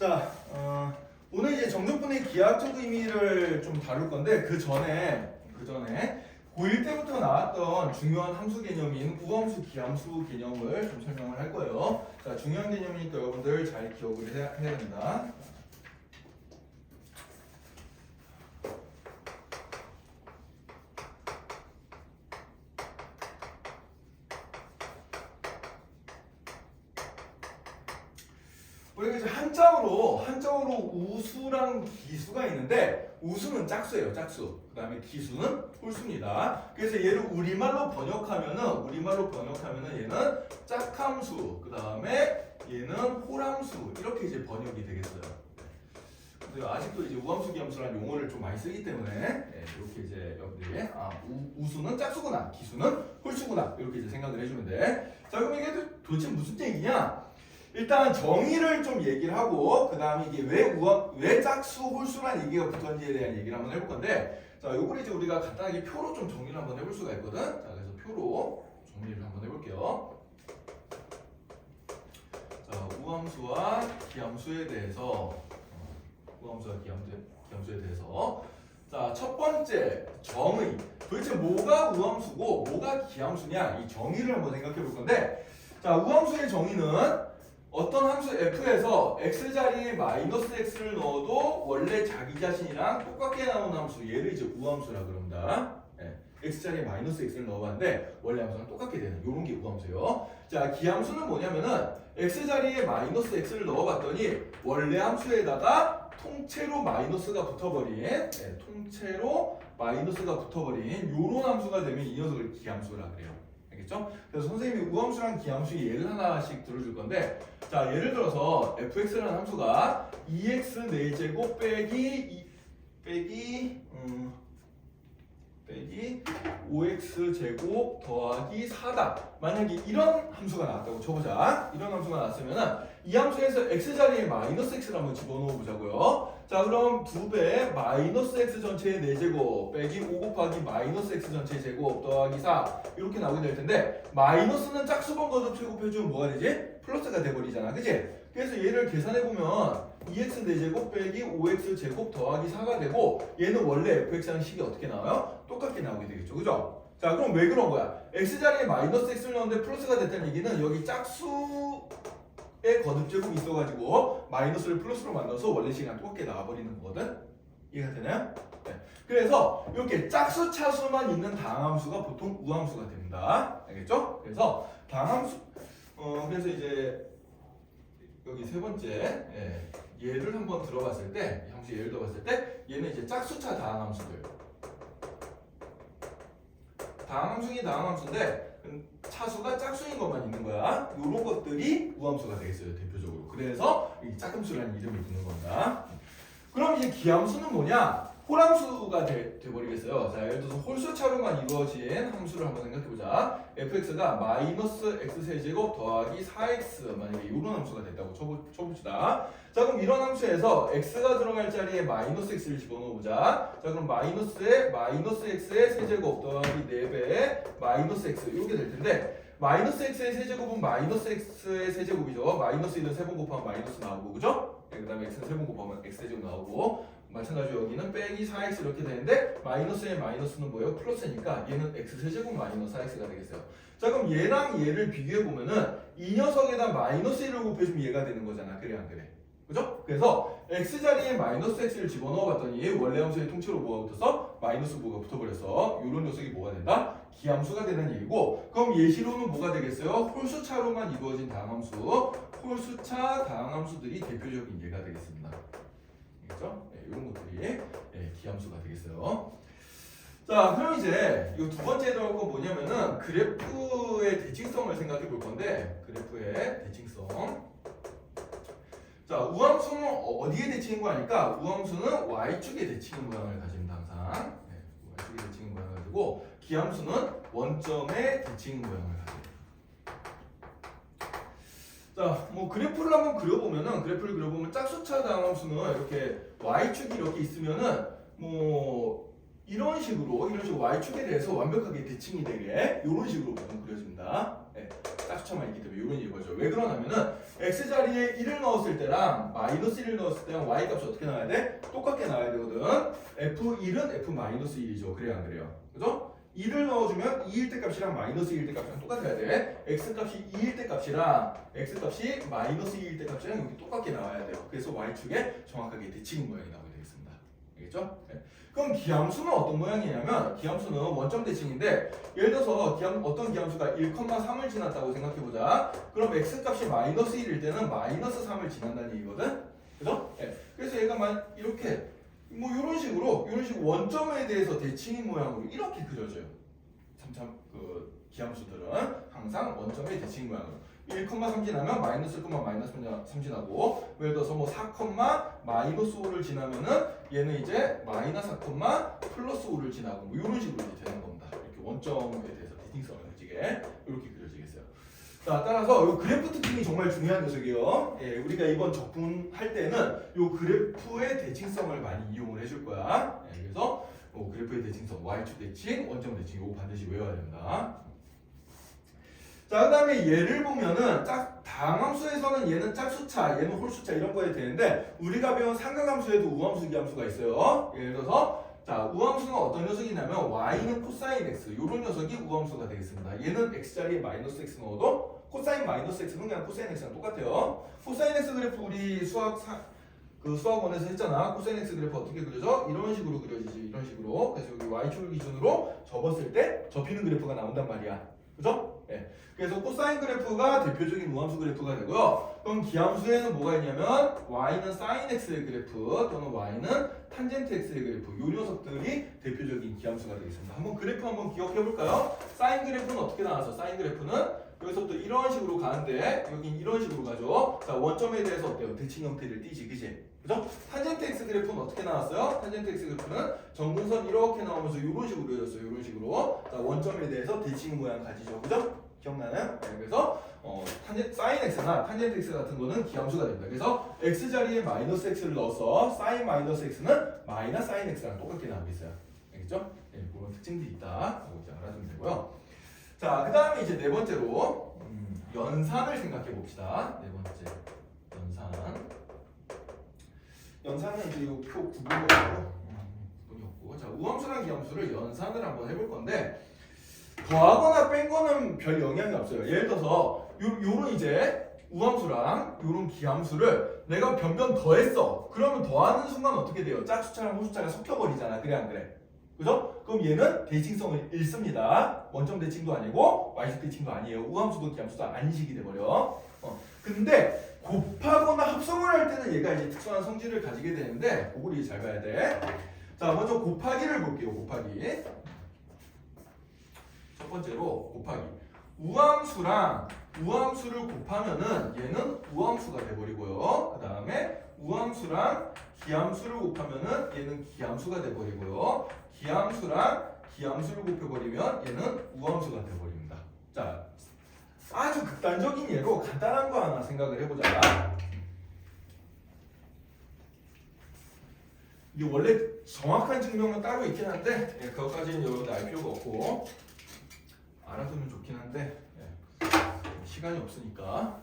자, 오늘 이제 정적분의 기하학적 의미를 좀 다룰 건데 그 전에 고1 때부터 나왔던 중요한 함수 개념인 우함수, 기함수 개념을 좀 설명을 할 거예요. 자, 중요한 개념이니까 여러분들 잘 기억을 해야 된다. 우리가 이제 한자어로 우수랑 기수가 있는데 우수는 짝수예요, 짝수. 그 다음에 기수는 홀수입니다. 그래서 얘를 우리말로 번역하면은 얘는 짝함수, 그 다음에 얘는 홀함수 이렇게 이제 번역이 되겠어요. 근데 아직도 이제 우함수, 기함수라는 용어를 좀 많이 쓰기 때문에 이렇게 이제 여러분들이 우수는 짝수구나, 기수는 홀수구나 이렇게 이제 생각을 해주면 돼. 자, 그럼 이게 도대체 무슨 얘기냐? 일단 정의를 좀 얘기를 하고 그 다음에 이게 왜 짝수, 홀수라는 얘기가 붙었는지에 대한 얘기를 한번 해볼 건데, 자, 요걸 이제 우리가 간단하게 표로 좀 정리를 한번 해볼 수가 있거든. 자, 그래서 표로 정리를 한번 해볼게요. 자, 우함수와 기함수에 대해서 자, 첫 번째 정의. 도대체 뭐가 우함수고 뭐가 기함수냐, 이 정의를 한번 생각해 볼 건데, 자, 우함수의 정의는 어떤 함수 f에서 x 자리에 마이너스 x를 넣어도 원래 자기 자신이랑 똑같게 나오는 함수, 얘를 이제 우함수라 그럽니다. x 자리에 마이너스 x를 넣어봤는데 원래 함수랑 똑같게 되는 요런 게 우함수예요. 자, 기함수는 뭐냐면은 x 자리에 마이너스 x를 넣어봤더니 원래 함수에다가 통째로 마이너스가 붙어버린 요런 함수가 되면 이 녀석을 기함수라 그래요. 알겠죠? 그래서 선생님이 우함수랑 기함수의 예를 하나씩 들어줄 건데, 자, 예를 들어서 fx라는 함수가 2x 4제곱 빼기 5x 제곱 더하기 4다. 만약에 이런 함수가 나왔다고 쳐보자. 이런 함수가 나왔으면은 이 함수에서 x 자리에 마이너스 x를 한번 집어넣어 보자고요. 자, 그럼 2배 마이너스 x 전체의 4제곱 빼기 5 곱하기 마이너스 x 전체의 제곱 더하기 4 이렇게 나오게 될 텐데, 마이너스는 짝수번 거듭 제곱해주면 뭐가 되지? 플러스가 돼버리잖아, 그치? 그래서 얘를 계산해보면 2x 4제곱 빼기 5x 제곱 더하기 4가 되고, 얘는 원래 fx랑 식이 어떻게 나와요? 똑같게 나오게 되겠죠, 그죠? 자, 그럼 왜 그런 거야? x자리에 마이너스 x를 넣었는데 플러스가 됐다는 얘기는 여기 짝수의 거듭제곱이 있어가지고 마이너스를 플러스로 만들어서 원래 식이랑 똑같게 나와버리는 거거든? 이해가 되나요? 네. 그래서 이렇게 짝수, 차수만 있는 다항함수가 보통 우함수가 됩니다. 알겠죠? 그래서 다항함수, 그래서 이제 여기 세 번째 얘를 한번 들어봤을 때, 이 함수 예를 들어봤을 때 얘는 이제 짝수차 다항함수들. 다항함수긴 다항함수인데 차수가 짝수인 것만 있는 거야. 요런 것들이 우함수가 되겠어요, 대표적으로. 그래서 이 짝함수라는 이름이 붙는 겁니다. 그럼 이제 기함수는 뭐냐? 홀함수가 돼버리겠어요. 자, 예를 들어서 홀수차로만 이루어진 함수를 한번 생각해보자. fx가 마이너스 x세제곱 더하기 4x, 만약에 이런 함수가 됐다고 쳐봅시다. 자, 그럼 이런 함수에서 x가 들어갈 자리에 마이너스 x를 집어넣어보자. 자, 그럼 마이너스에 마이너스 x의 세제곱 더하기 4배의 마이너스 x 이렇게 될 텐데, 마이너스 x의 세제곱은 마이너스 x의 세제곱이죠. 마이너스 1은 3번 곱하면 마이너스 나오고, 그죠? 그 다음에 x는 3번 곱하면 x세제곱 나오고, 마찬가지로 여기는 빼기 4x 이렇게 되는데, 마이너스의 마이너스는 뭐예요? 플러스니까 얘는 x세제곱 마이너스 4x가 되겠어요. 자, 그럼 얘랑 얘를 비교해보면은 이 녀석에다 마이너스 1을 곱해주면 얘가 되는 거잖아. 그래 안 그래? 그죠? 그래서 x자리에 마이너스 x를 집어넣어봤더니 원래 함수의 통째로 뭐가 붙어서 마이너스 뭐가 붙어버렸어. 이런 녀석이 뭐가 된다? 기함수가 되는 얘기고, 그럼 예시로는 뭐가 되겠어요? 홀수차로만 이루어진 다항함수, 홀수차 다항함수들이 대표적인 예가 되겠습니다. 알겠죠? 이런 것들이 기함수가 되겠어요. 자, 그럼 이제 이 두 번째 들어갈 건 뭐냐면은 그래프의 대칭성을 생각해 볼 건데, 그래프의 대칭성. 자, 우함수는 어디에 대칭인 거 아니까? 우함수는 y축에 대칭인 모양을 가집니다, 항상. y축에 대칭인 모양을 가지고, 기함수는 원점에 대칭인 모양을 가져요. 자, 뭐 그래프를 한번 그려보면 짝수차 다항함수는 이렇게 y축이 이렇게 있으면은 뭐 이런 식으로 y축에 대해서 완벽하게 대칭이 되게 이런 식으로 보통 그려집니다. 짝수차만 있기 때문에 이런 이거죠. 왜 그러냐면은 x 자리에 1을 넣었을 때랑 마이너스 1을 넣었을 때랑 y 값이 어떻게 나와야 돼? 똑같게 나와야 되거든. f1은 f-1이죠. 그래야 안 그래요? 그죠? 2를 넣어주면 2일 때 값이랑 마이너스 2일 때 값이랑 똑같아야 돼. x 값이 2일 때 값이랑 x 값이 마이너스 2일 때 값이랑 여기 똑같게 나와야 돼요. 그래서 y축에 정확하게 대칭 모양이 나오게 되겠습니다. 알겠죠? 네. 그럼 기함수는 어떤 모양이냐면 기함수는 원점 대칭인데 예를 들어서 어떤 기함수가 1,3을 지났다고 생각해보자. 그럼 x 값이 마이너스 1일 때는 마이너스 3을 지난다는 얘기거든. 그죠? 네. 그래서 얘가 이렇게 뭐 이런 식으로 원점에 대해서 대칭인 모양으로 이렇게 그려져요. 참 그 기함수들은 항상 원점에 대칭 모양으로 1,3 지나면 마이너스 1, 마이너스 3 지나고 예를 들어서 뭐 4, 마이너스 5를 지나면은 얘는 이제 마이너스 4, 플러스 5를 지나고 뭐 이런 식으로 이제 되는 겁니다. 이렇게 원점에 대해서 대칭성을 가지게 이렇게 그려지겠어요. 자, 따라서 이 그래프 특징이 정말 중요한 녀석이에요. 예, 우리가 이번 적분할 때는 이 그래프의 대칭성을 많이 이용을 해줄 거야. 예, 그래서 그래프의 대칭성, y축 대칭, 원점 대칭 이거 반드시 외워야 된다. 자, 그 다음에 얘를 보면은 다항함수에서는 얘는 짝수차, 얘는 홀수차 이런 거에 되는데 우리가 배운 삼각함수에도 우함수, 기함수가 있어요. 예를 들어서 자, 우함수는 어떤 녀석이냐면 y는 코사인 x 이런 녀석이 우함수가 되겠습니다. 얘는 x자리에 마이너스 x 넣어도 코사인 마이너스 x는 그냥 코사인 x랑 똑같아요. 코사인 x 그래프 우리 수학원에서 했잖아. 코사인 x 그래프 어떻게 그려져? 이런 식으로 그려지지. 이런 식으로. 그래서 여기 y축을 기준으로 접었을 때 접히는 그래프가 나온단 말이야. 그죠? 네. 그래서 코사인 그래프가 대표적인 우함수 그래프가 되고요. 그럼 기함수에는 뭐가 있냐면 y는 sin x의 그래프 또는 y는 탄젠트 x의 그래프 이 녀석들이 대표적인 기함수가 되겠습니다. 한번 그래프 한번 기억해 볼까요? 사인 그래프는 어떻게 나와서 사인 그래프는 여기서부터 이런 식으로 가는데 여긴 이런 식으로 가죠. 자, 원점에 대해서 어때요? 대칭 형태를 띠지, 그지? 그죠? 탄젠트 x 그래프는 어떻게 나왔어요? 탄젠트 x 그래프는 정근선 이렇게 나오면서 이런 식으로 그려졌어요. 이런 식으로. 자, 원점에 대해서 대칭 모양 가지죠. 그죠? 기억나나요? 네, 그래서 사인 x나 탄젠트 x 같은 거는 기함수가 됩니다. 그래서 x 자리에 마이너스 x를 넣어서 사인 마이너스 x는 마이너스 사인 x랑 똑같게 나오겠어요. 알겠죠? 네, 그런 특징들이 있다. 이제 알아두면 되고요. 자, 그 다음에 이제 네 번째로 연산을 생각해 봅시다. 네 번째 연산은 이제 이표 구분이었고 자, 우함수랑 기함수를 연산을 한번 해볼 건데 더하거나 뺀 거는 별 영향이 없어요. 예를 들어서 요런 이제 우함수랑 요런 기함수를 내가 변변 더했어. 그러면 더하는 순간 어떻게 돼요? 짝수차랑 홀수차가 섞여버리잖아. 그래 안 그래? 그죠? 그럼 얘는 대칭성을 잃습니다. 원점 대칭도 아니고 y축 대칭도 아니에요. 우함수도 기함수도 아니식이 돼버려. 근데 곱하거나 합성을 할 때는 얘가 이제 특수한 성질을 가지게 되는데 그걸 이제 잘 봐야 돼. 자, 먼저 곱하기를 볼게요. 곱하기. 첫 번째로 곱하기. 우함수랑 우함수를 곱하면은 얘는 우함수가 돼버리고요. 그 다음에 우함수랑 기함수를 곱하면은 얘는 기함수가 돼버리고요. 기함수랑 기함수를 곱해버리면 얘는 우함수가 돼버립니다. 자, 아주 극단적인 예로 간단한 거 하나 생각을 해보자. 이게 원래 정확한 증명은 따로 있긴 한데 그것까지는 여러분들 알 필요가 없고 알아두면 좋긴 한데 시간이 없으니까.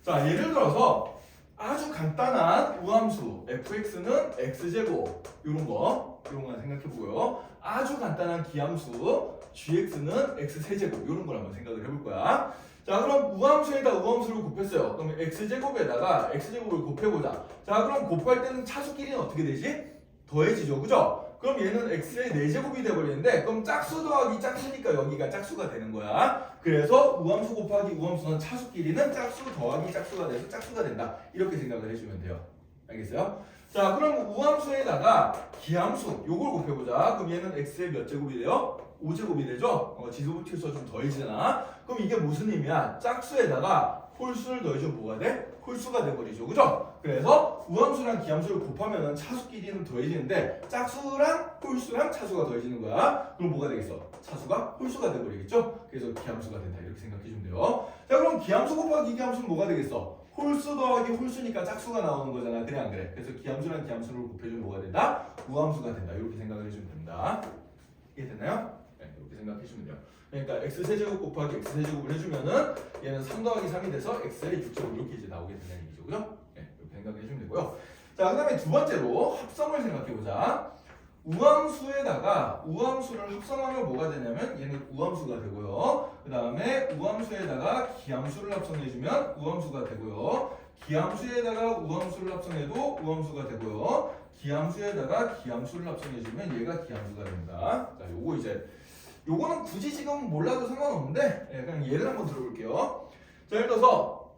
자, 예를 들어서 아주 간단한 우함수 fx는 x제곱 이런 거 생각해보고요. 아주 간단한 기함수 gx는 x세제곱 이런 걸 한번 생각을 해볼 거야. 자, 그럼 우함수에다 우함수를 곱했어요. 그럼 x제곱에다가 x제곱을 곱해보자. 자, 그럼 곱할 때는 차수끼리는 어떻게 되지? 더해지죠, 그죠? 그럼 얘는 x의 4제곱이 돼버리는데 그럼 짝수 더하기 짝수니까 여기가 짝수가 되는 거야. 그래서 우함수 곱하기 우함수는 차수끼리는 짝수 더하기 짝수가 돼서 짝수가 된다. 이렇게 생각을 해주면 돼요. 알겠어요? 자, 그럼 우함수에다가 기함수 요걸 곱해보자. 그럼 얘는 x의 몇 제곱이 돼요? 5제곱이 되죠? 지수부티에서 좀 더해지잖아. 그럼 이게 무슨 의미야? 짝수에다가 홀수를 더해주면 뭐가 돼? 홀수가 돼버리죠. 그죠? 그래서 우함수랑 기함수를 곱하면 차수끼리는 더해지는데 짝수랑 홀수랑 차수가 더해지는 거야. 그럼 뭐가 되겠어? 차수가 홀수가 돼버리겠죠? 그래서 기함수가 된다. 이렇게 생각해주면 돼요. 자, 그럼 기함수 곱하기 기함수는 뭐가 되겠어? 홀수 더하기 홀수니까 짝수가 나오는 거잖아. 그래 안 그래? 그래서 기함수랑 기함수를 곱해주면 뭐가 된다? 우함수가 된다. 이렇게 생각을 해주면 됩니다. 이해됐나요? 네, 이렇게 생각해주면 돼요. 그러니까 x세제곱 곱하기 x세제곱을 해주면은 얘는 3 더하기 3이 돼서 x의 6제곱 이렇게 이제 나오게 된다는 얘기죠. 그죠? 네, 이렇게 생각해 주시면 되고요. 자, 그 다음에 두 번째로 합성을 생각해 보자. 우함수에다가 우함수를 합성하면 뭐가 되냐면 얘는 우함수가 되고요. 그 다음에 우함수에다가 기함수를 합성해주면 우함수가 되고요. 기함수에다가 우함수를 합성해도 우함수가 되고요. 기함수에다가 기함수를 합성해주면 얘가 기함수가 됩니다. 자, 요거 이제 요거는 굳이 지금 몰라도 상관없는데 그냥 예를 한번 들어볼게요. 자, 예를 들어서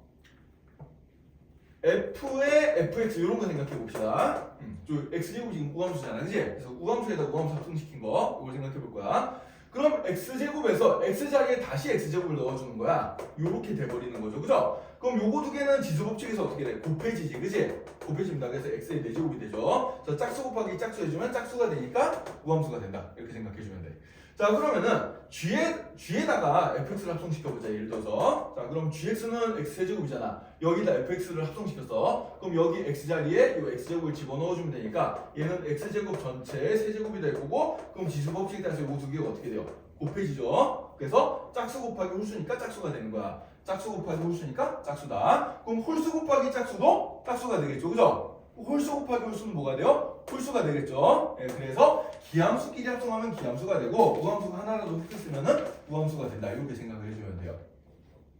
f의 fx 이런 거 생각해 봅시다. 저 x제곱 지금 우함수잖아, 그지? 그래서 우함수에다 우함수 합성시킨 거 이걸 생각해 볼 거야. 그럼 x제곱에서 x 자리에 다시 x제곱을 넣어주는 거야. 요렇게 돼버리는 거죠, 그죠? 그럼 요거 두 개는 지수법칙에서 어떻게 돼? 곱해지지, 그지? 곱해집니다. 그래서 x의 4제곱이 되죠. 자, 짝수 곱하기 짝수 해주면 짝수가 되니까 우함수가 된다. 이렇게 생각해주면 돼. 자, 그러면은 g에다가 fx를 합성시켜보자. 예를 들어서 자, 그럼 gx는 x세제곱이잖아. 여기다 fx를 합성시켰어. 그럼 여기 x자리에 이 x제곱을 집어넣어주면 되니까 얘는 x제곱 전체의 세제곱이 될 거고, 그럼 지수법칙에 따라서 이 두 개가 어떻게 돼요? 곱해지죠. 그래서 짝수 곱하기 홀수니까 짝수가 되는 거야. 짝수 곱하기 홀수니까 짝수다. 그럼 홀수 곱하기 짝수도 짝수가 되겠죠, 그죠? 홀수 곱하기 홀수는 뭐가 돼요? 홀수가 되겠죠. 예, 그래서 기함수끼리 합성하면 기함수가 되고 우함수가 하나라도 획득했으면은 우함수가 된다. 이렇게 생각을 해주면 돼요.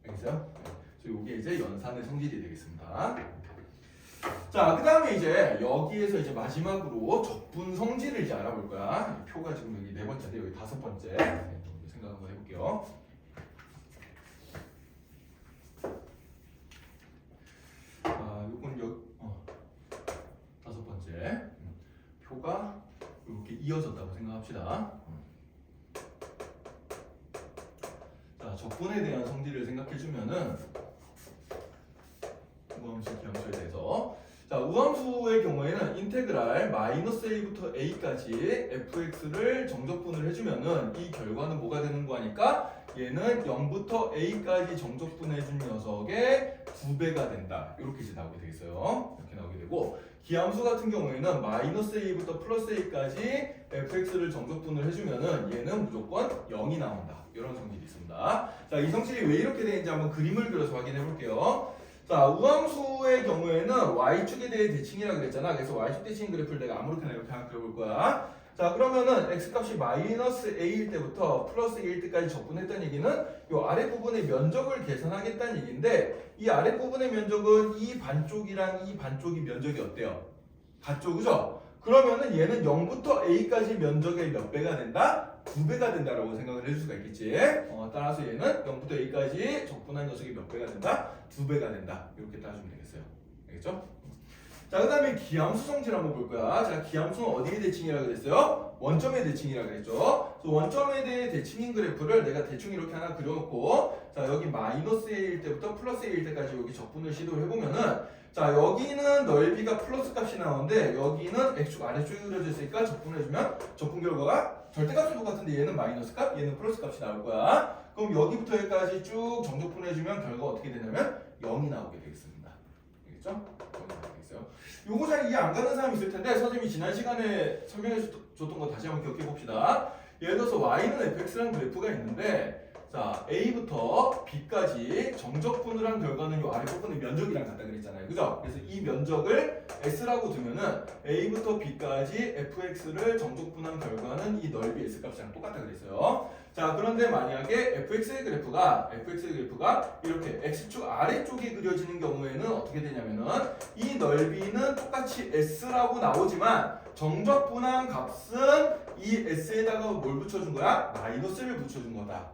알겠어요? 그래서 이게 이제 연산의 성질이 되겠습니다. 자, 그 다음에 이제 여기에서 이제 마지막으로 적분 성질을 이제 알아볼 거야. 표가 지금 여기 4번째인데 여기 5번째. 네, 생각 한번 해볼게요. 요건 5번째. 표가 이렇게 이어졌다고 생각합시다. 자, 적분에 대한 성질을 생각해주면은 우함수, 기함수에 대해서 자, 우함수의 경우에는 인테그랄 -a부터 a까지 fx를 정적분을 해주면은 이 결과는 뭐가 되는 거 하니까 얘는 0부터 a까지 정적분해준 녀석의 2배가 된다. 이렇게 이제 나오게 되겠어요. 이렇게 나오게 되고, 기함수 같은 경우에는 -a부터 +a까지 fx를 정적분을 해주면은 얘는 무조건 0이 나온다. 이런 성질이 있습니다. 자, 이 성질이 왜 이렇게 되는지 한번 그림을 그려서 확인해 볼게요. 자, 우함수의 경우에는 y축에 대해 대칭이라고 그랬잖아. 그래서 y축 대칭 그래프를 내가 아무렇게나 이렇게 하나 그려볼 거야. 자, 그러면은 x값이 -a일 때부터 +a일 때까지 적분했다는 얘기는 이 아랫부분의 면적을 계산하겠다는 얘기인데, 이 아랫부분의 면적은 이 반쪽이랑 이 반쪽이 면적이 어때요? 같죠, 그죠? 그러면은 얘는 0부터 a까지 면적의 몇 배가 된다? 2배가 된다라고 생각을 해줄 수가 있겠지. 따라서 얘는 0부터 a까지 적분한 녀석이 몇 배가 된다? 2배가 된다. 이렇게 따주면 되겠어요. 알겠죠? 자, 그 다음에 기함수 성질 한번 볼 거야. 자, 기함수는 어디에 대칭이라고 그랬어요? 원점에 대칭이라고 그랬죠. 그래서 원점에 대해 대칭인 그래프를 내가 대충 이렇게 하나 그려놓고, 자, 여기 -a일 때부터 +a일 때까지 여기 적분을 시도를 해보면은, 자, 여기는 넓이가 플러스 값이 나오는데 여기는 x축 아래쪽에 그려져 있으니까 적분해주면 적분 결과가 절대값은 똑같은데 얘는 마이너스 값, 얘는 플러스 값이 나올 거야. 그럼 여기부터 여기까지 쭉 정적분해주면 결과가 어떻게 되냐면 0이 나오게 되겠습니다. 알겠죠? 0이 나오게 되겠어요. 요거 잘 이해 안 가는 사람이 있을 텐데 선생님이 지난 시간에 설명해 줬던 거 다시 한번 기억해 봅시다. 예를 들어서 y는 fx라는 그래프가 있는데, 자, a부터 b까지 정적분을 한 결과는 이 아랫부분의 면적이랑 같다 그랬잖아요, 그죠? 그래서 이 면적을 s라고 두면은 a부터 b까지 fx를 정적분한 결과는 이 넓이 s 값이랑 똑같다 그랬어요. 자, 그런데 만약에 fx의 그래프가 이렇게 x축 아래쪽에 그려지는 경우에는 어떻게 되냐면은 이 넓이는 똑같이 s라고 나오지만 정적분한 값은 이 s에다가 뭘 붙여준 거야? 마이너스를 붙여준 거다.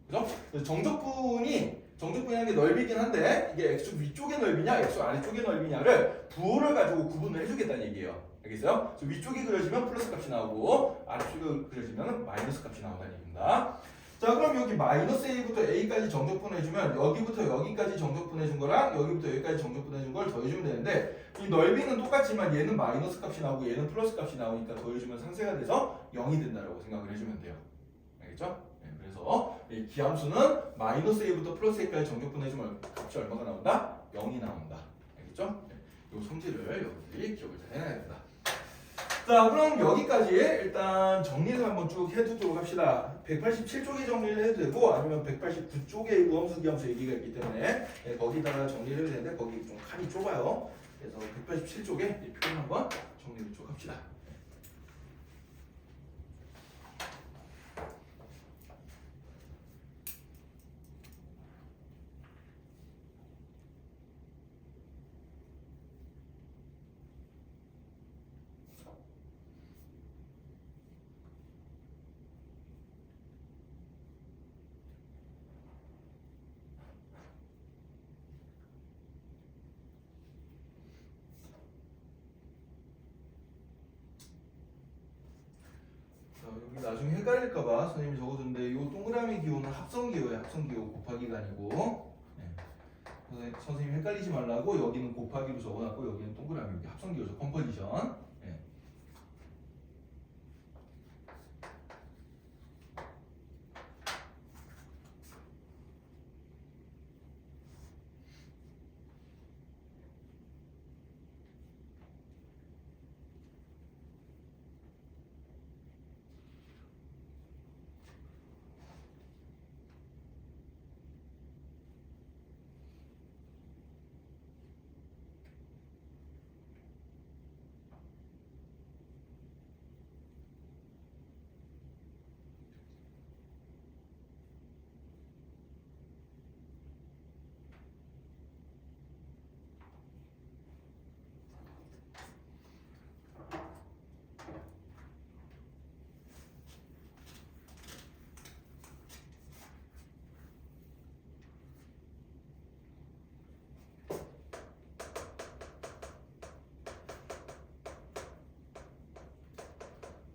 그죠? 그래서 정적분이라는 게 넓이긴 한데 이게 x축 위쪽의 넓이냐 x축 아래쪽의 넓이냐를 부호를 가지고 구분을 해주겠다는 얘기예요. 알겠어요? 그래서 위쪽이 그려지면 플러스 값이 나오고 아래쪽이 그려지면 마이너스 값이 나온다는 얘기입니다. 자, 그럼 여기 -a부터 a까지 정적분해주면 여기부터 여기까지 정적분해준 거랑 여기부터 여기까지 정적분해준 걸 더해주면 되는데, 이 넓이는 똑같지만 얘는 마이너스 값이 나오고 얘는 플러스 값이 나오니까 더해주면 상쇄가 돼서 0이 된다라고 생각을 해주면 돼요. 알겠죠? 그래서 이 기함수는 -a부터 +a까지 정적분해주면 값이 얼마가 나온다? 0이 나온다. 알겠죠? 이 성질을 여러분들이 기억을 잘 해놔야 된다. 자, 그럼 여기까지 일단 정리를 한번 쭉 해두도록 합시다. 187쪽에 정리를 해도 되고 아니면 189쪽에 우함수 기함수 얘기가 있기 때문에 네, 거기다가 정리를 해도 되는데 거기 좀 칸이 좁아요. 그래서 187쪽에 이 표를 한번 정리를 쭉 합시다. 여기 나중에 헷갈릴까봐 선생님이 적어줬는데 이 동그라미 기호는 합성기호예요. 합성기호 곱하기가 아니고 네. 선생님 헷갈리지 말라고 여기는 곱하기로 적어놨고 여기는 동그라미 여기 합성기호죠. 컴포지션 네.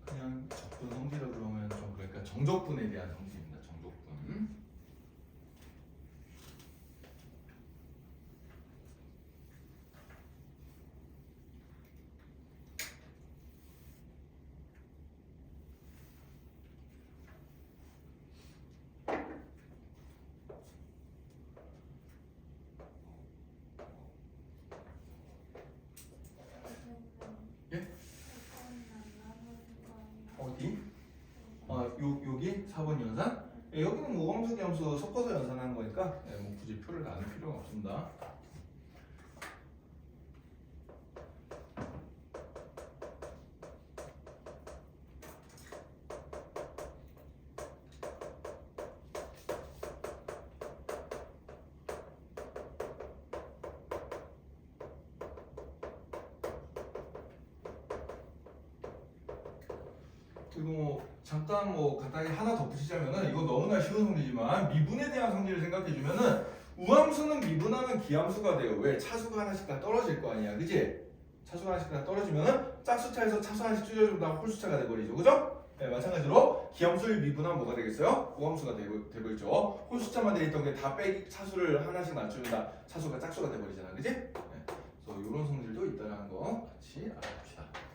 그냥 적분 성질이라 그러면 좀 그러니까 정적분에 대한 성질입니다. 정적분. 예? 어디? 여기 4번 연산? 예, 여기는 뭐 우함수 기함수 섞어서 연산하는 거니까 예, 뭐 굳이 표를 나눌 필요가 없습니다. 그리고 뭐 잠깐 뭐 간단히 하나 덧붙이자면은 이건 너무나 쉬운 성질이지만 미분에 대한 성질을 생각해주면은 우함수는 미분하면 기함수가 돼요. 왜? 차수가 하나씩 다 떨어질 거 아니야, 그지? 차수가 하나씩 다 떨어지면은 짝수차에서 차수 하나씩 줄여주면 다 홀수차가 돼버리죠, 그죠? 네, 마찬가지로 기함수를 미분하면 뭐가 되겠어요? 우함수가 되고 있죠. 홀수차만 돼 있던 게 다 빼기 차수를 하나씩 낮추면 다 차수가 짝수가 돼버리잖아, 그지? 네, 그래서 이런 성질도 있다는 거 같이 알아봅시다.